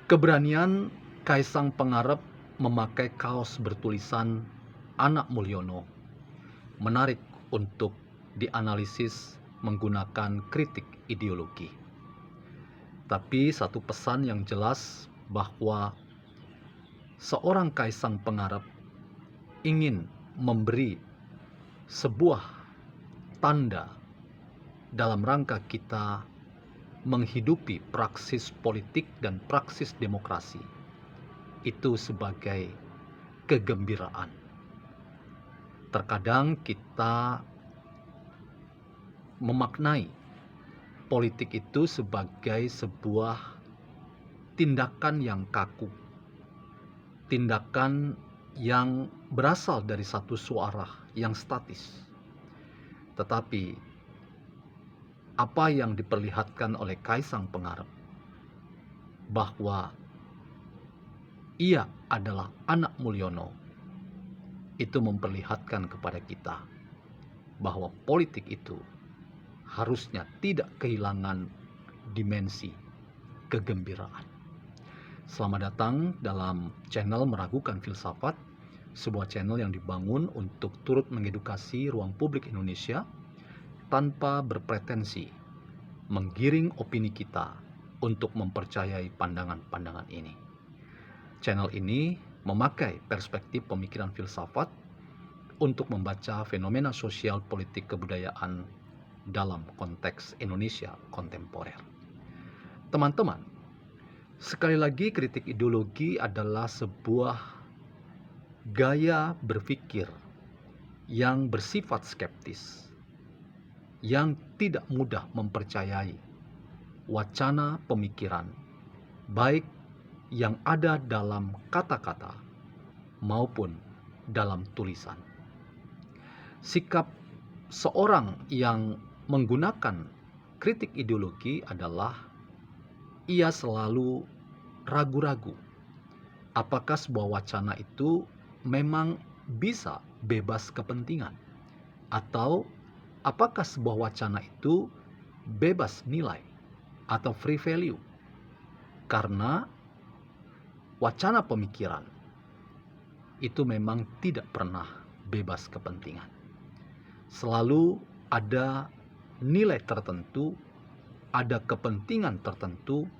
Keberanian Kaisang Pangarep memakai kaos bertulisan Anak Mulyono menarik untuk dianalisis menggunakan kritik ideologi. Tapi satu pesan yang jelas bahwa seorang Kaisang Pangarep ingin memberi sebuah tanda dalam rangka kita menghidupi praksis politik dan praksis demokrasi itu sebagai kegembiraan. Terkadang kita memaknai politik itu sebagai sebuah tindakan yang kaku, tindakan yang berasal dari satu suara yang statis. Tetapi apa yang diperlihatkan oleh Kaisang Pangarep bahwa ia adalah anak Mulyono itu memperlihatkan kepada kita bahwa politik itu harusnya tidak kehilangan dimensi kegembiraan. Selamat datang dalam channel Meragukan Filsafat, sebuah channel yang dibangun untuk turut mengedukasi ruang publik Indonesia tanpa berpretensi menggiring opini kita untuk mempercayai pandangan-pandangan ini. Channel ini memakai perspektif pemikiran filsafat untuk membaca fenomena sosial politik kebudayaan dalam konteks Indonesia kontemporer. Teman-teman, sekali lagi kritik ideologi adalah sebuah gaya berpikir yang bersifat skeptis, yang tidak mudah mempercayai wacana pemikiran, baik yang ada dalam kata-kata maupun dalam tulisan. Sikap seorang yang menggunakan kritik ideologi adalah ia selalu ragu-ragu apakah sebuah wacana itu memang bisa bebas kepentingan, atau apakah sebuah wacana itu bebas nilai atau free value. Karena wacana pemikiran itu memang tidak pernah bebas kepentingan. Selalu ada nilai tertentu, ada kepentingan tertentu,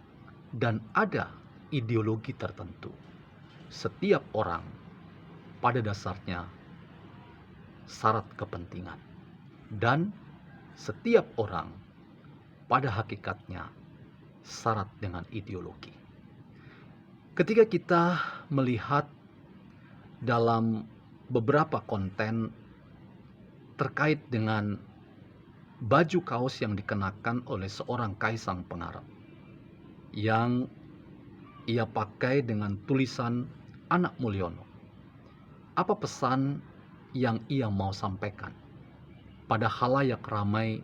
dan ada ideologi tertentu. Setiap orang pada dasarnya syarat kepentingan, dan setiap orang pada hakikatnya syarat dengan ideologi. Ketika kita melihat dalam beberapa konten terkait dengan baju kaos yang dikenakan oleh seorang Kaisang Pangarep yang ia pakai dengan tulisan Anak Mulyono, apa pesan yang ia mau sampaikan pada khalayak ramai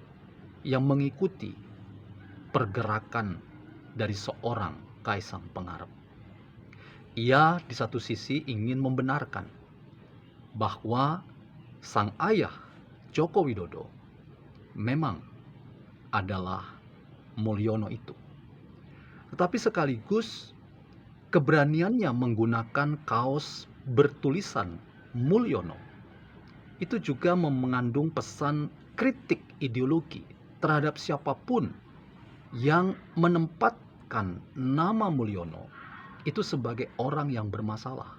yang mengikuti pergerakan dari seorang Kaisang Pangarep? Ia di satu sisi ingin membenarkan bahwa sang ayah Joko Widodo memang adalah Mulyono itu. Tetapi sekaligus keberaniannya menggunakan kaos bertulisan Mulyono itu juga mengandung pesan kritik ideologi terhadap siapapun yang menempatkan nama Mulyono itu sebagai orang yang bermasalah.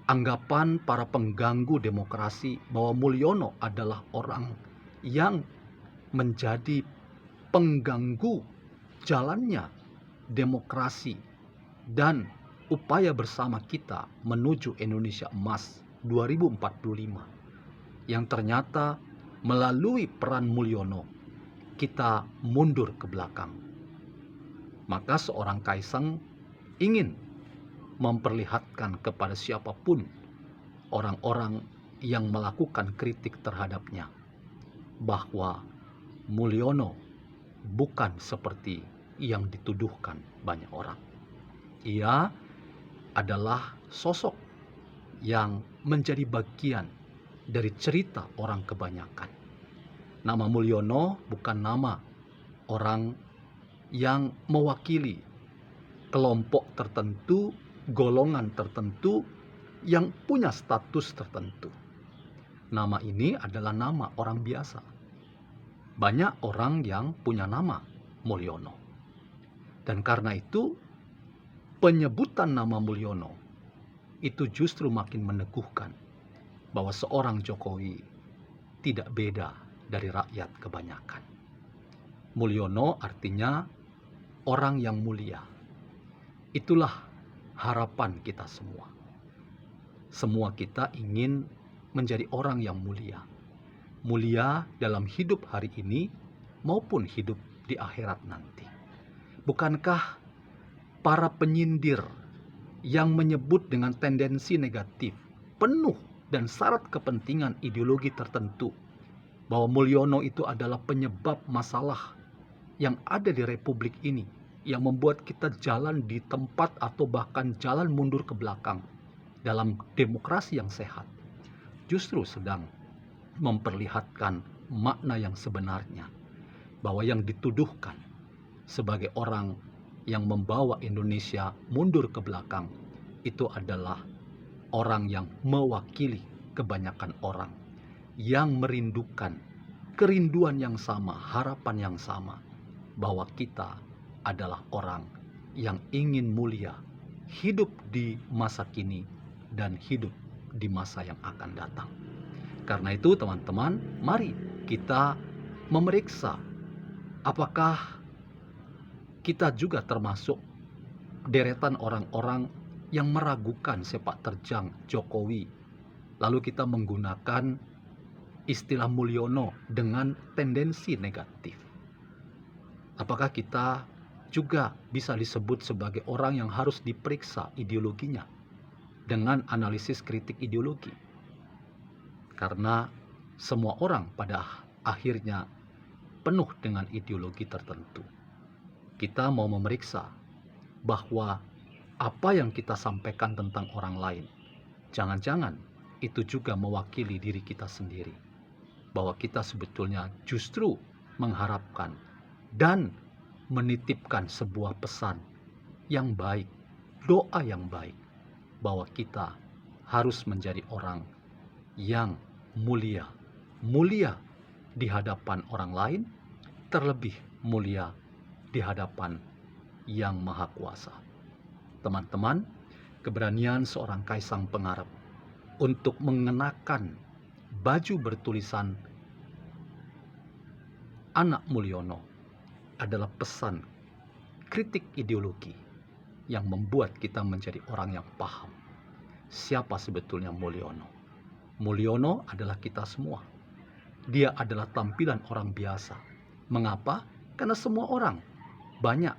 Anggapan para pengganggu demokrasi bahwa Mulyono adalah orang yang menjadi pengganggu jalannya demokrasi dan upaya bersama kita menuju Indonesia Emas 2045, yang ternyata melalui peran Mulyono kita mundur ke belakang. Maka seorang Kaisang ingin memperlihatkan kepada siapapun orang-orang yang melakukan kritik terhadapnya bahwa Mulyono bukan seperti yang dituduhkan banyak orang. Ia adalah sosok yang menjadi bagian dari cerita orang kebanyakan. Nama Mulyono bukan nama orang yang mewakili kelompok tertentu, golongan tertentu yang punya status tertentu. Nama ini adalah nama orang biasa. Banyak orang yang punya nama Mulyono. Dan karena itu, penyebutan nama Mulyono itu justru makin meneguhkan bahwa seorang Jokowi tidak beda dari rakyat kebanyakan. Mulyono artinya orang yang mulia. Itulah harapan kita semua. Semua kita ingin menjadi orang yang mulia. Mulia dalam hidup hari ini maupun hidup di akhirat nanti. Bukankah para penyindir yang menyebut dengan tendensi negatif, penuh dan syarat kepentingan ideologi tertentu, bahwa Mulyono itu adalah penyebab masalah yang ada di republik ini, yang membuat kita jalan di tempat atau bahkan jalan mundur ke belakang dalam demokrasi yang sehat, justru sedang memperlihatkan makna yang sebenarnya, bahwa yang dituduhkan sebagai orang yang membawa Indonesia mundur ke belakang itu adalah orang yang mewakili kebanyakan orang yang merindukan kerinduan yang sama, harapan yang sama, bahwa kita adalah orang yang ingin mulia, hidup di masa kini dan hidup di masa yang akan datang. Karena itu teman-teman, mari kita memeriksa apakah kita juga termasuk deretan orang-orang yang meragukan sepak terjang Jokowi, lalu kita menggunakan istilah Mulyono dengan tendensi negatif. Apakah kita juga bisa disebut sebagai orang yang harus diperiksa ideologinya dengan analisis kritik ideologi? Karena semua orang pada akhirnya penuh dengan ideologi tertentu. Kita mau memeriksa bahwa apa yang kita sampaikan tentang orang lain, jangan-jangan itu juga mewakili diri kita sendiri. Bahwa kita sebetulnya justru mengharapkan dan menitipkan sebuah pesan yang baik, doa yang baik, bahwa kita harus menjadi orang yang mulia. Mulia di hadapan orang lain, terlebih mulia di hadapan Yang Maha Kuasa. Teman-teman, keberanian seorang Kaisang Pangarep untuk mengenakan baju bertulisan Anak Mulyono adalah pesan kritik ideologi yang membuat kita menjadi orang yang paham siapa sebetulnya Mulyono. Mulyono adalah kita semua. Dia adalah tampilan orang biasa. Mengapa? Karena semua orang banyak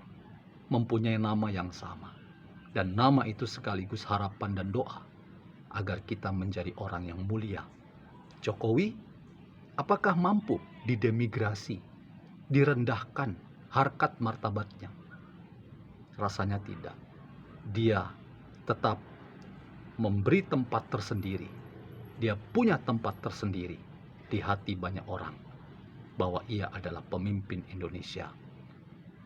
mempunyai nama yang sama. Dan nama itu sekaligus harapan dan doa agar kita menjadi orang yang mulia. Jokowi, apakah mampu didemigrasi, direndahkan harkat martabatnya? Rasanya tidak. Dia tetap memberi tempat tersendiri. Dia punya tempat tersendiri di hati banyak orang, bahwa ia adalah pemimpin Indonesia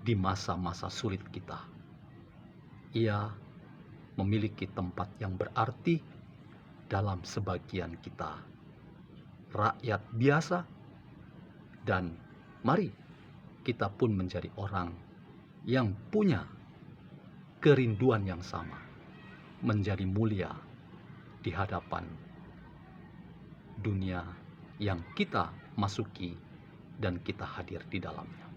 di masa-masa sulit kita. Ia memiliki tempat yang berarti dalam sebagian kita, rakyat biasa. Dan mari kita pun menjadi orang yang punya kerinduan yang sama, menjadi mulia di hadapan dunia yang kita masuki dan kita hadir di dalamnya.